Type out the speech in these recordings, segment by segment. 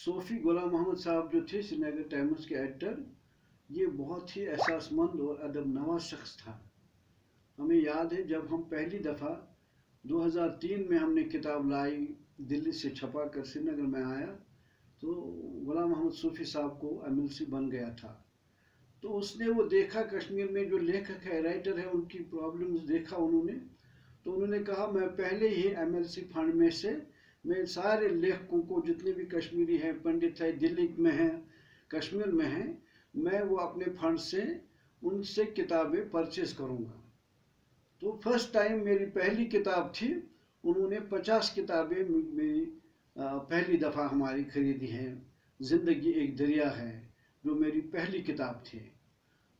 صوفی غلام محمد صاحب جو تھے سری نگر ٹائمز کے ایڈیٹر، یہ بہت ہی احساس مند اور ادب نواز شخص تھا۔ ہمیں یاد ہے جب ہم پہلی دفعہ 2003 میں ہم نے کتاب لائی، دلی سے چھپا کر سری نگر میں آیا، تو غلام محمد صوفی صاحب کو MLC بن گیا تھا۔ تو اس نے وہ دیکھا کشمیر میں جو لیکھک ہے، رائٹر ہے، ان کی پرابلمز دیکھا انہوں نے، تو انہوں نے کہا میں پہلے ہی MLC فنڈ میں سے میں سارے لیکھکوں کو جتنے بھی کشمیری ہیں، پنڈت ہے، دلی میں ہیں، کشمیر میں ہیں، میں وہ اپنے فنڈ سے ان سے کتابیں پرچیز کروں گا۔ تو فرسٹ ٹائم میری پہلی کتاب تھی، انہوں نے 50 کتابیں میری پہلی دفعہ ہماری خریدی ہیں۔ زندگی ایک دریا ہے جو میری پہلی کتاب تھی۔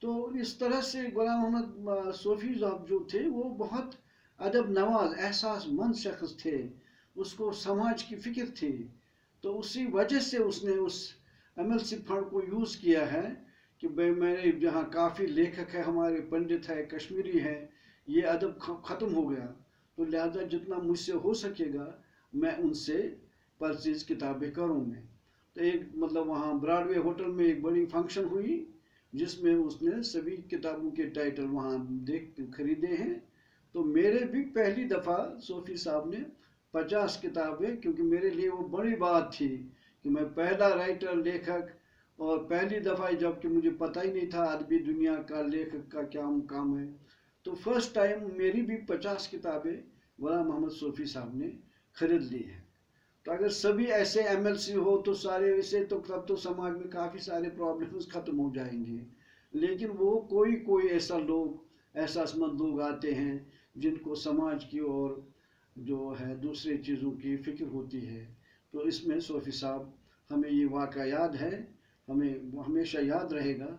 تو اس طرح سے غلام محمد صوفی صاحب جو تھے وہ بہت ادب نواز احساس مند شخص تھے، اس کو سماج کی فکر تھی۔ تو اسی وجہ سے اس نے اس MLC فنڈ کو یوز کیا ہے کہ میرے جہاں کافی لیکھک ہے، ہمارے پنڈت ہے، کشمیری ہے، یہ ادب ختم ہو گیا، تو لہذا جتنا مجھ سے ہو سکے گا میں ان سے پرچیز کتابیں کروں میں۔ تو ایک مطلب وہاں براڈ وے ہوٹل میں ایک بڑی فنکشن ہوئی جس میں اس نے سبھی کتابوں کے ٹائٹل وہاں خریدے ہیں۔ تو میرے بھی پہلی دفعہ صوفی صاحب نے 50 کتابیں، کیونکہ میرے لیے وہ بڑی بات تھی کہ میں پہلا رائٹر لیکھک، اور پہلی دفعہ جب کہ مجھے پتہ ہی نہیں تھا ادبی دنیا کا لیکھک کا کیا مقام ہے، تو فرسٹ ٹائم میری بھی 50 کتابیں غلام محمد صوفی صاحب نے خرید لی ہیں۔ تو اگر سبھی ایسے MLC ہو تو سارے ایسے، تو تب تو سماج میں کافی سارے پرابلمز ختم ہو جائیں گے۔ لیکن وہ کوئی ایسا لوگ، احساس مند لوگ آتے ہیں جن کو سماج کی اور جو ہے دوسرے چیزوں کی فکر ہوتی ہے۔ تو اس میں صوفی صاحب، ہمیں یہ واقعہ یاد ہے، ہمیں ہمیشہ یاد رہے گا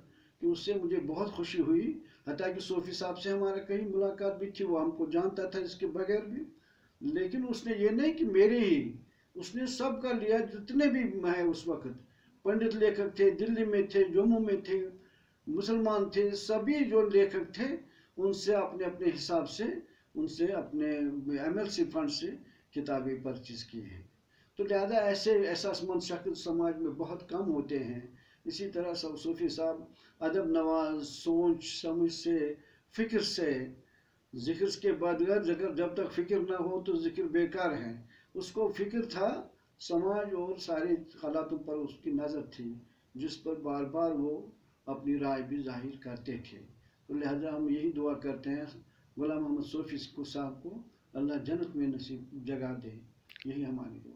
کہ اس سے مجھے بہت خوشی ہوئی۔ حتیٰ کہ صوفی صاحب سے ہمارا کہیں ملاقات بھی تھی، وہ ہم کو جانتا تھا اس کے بغیر بھی، لیکن اس نے یہ نہیں کہ میرے ہی، اس نے سب کا لیا جتنے بھی ہیں اس وقت، پنڈت لیکھک تھے، دلی میں تھے، جموں میں تھے، مسلمان تھے، سبھی جو لیکھک تھے ان سے اپنے اپنے حساب سے ان سے اپنے MLC فنڈ سے کتابیں پرچیز کی ہیں۔ تو لہذا ایسے احساس مند شخص سماج میں بہت کم ہوتے ہیں۔ اسی طرح صوفی صاحب ادب نواز، سوچ سمجھ سے، فکر سے، ذکر کے بعد جب تک فکر نہ ہو تو ذکر بیکار ہے۔ اس کو فکر تھا سماج اور سارے حالاتوں پر اس کی نظر تھی، جس پر بار بار وہ اپنی رائے بھی ظاہر کرتے تھے۔ تو لہذا ہم یہی دعا کرتے ہیں غلام محمد صوفی صاحب کو اللہ جنت میں نصیب جگہ دے، یہی ہماری دعا۔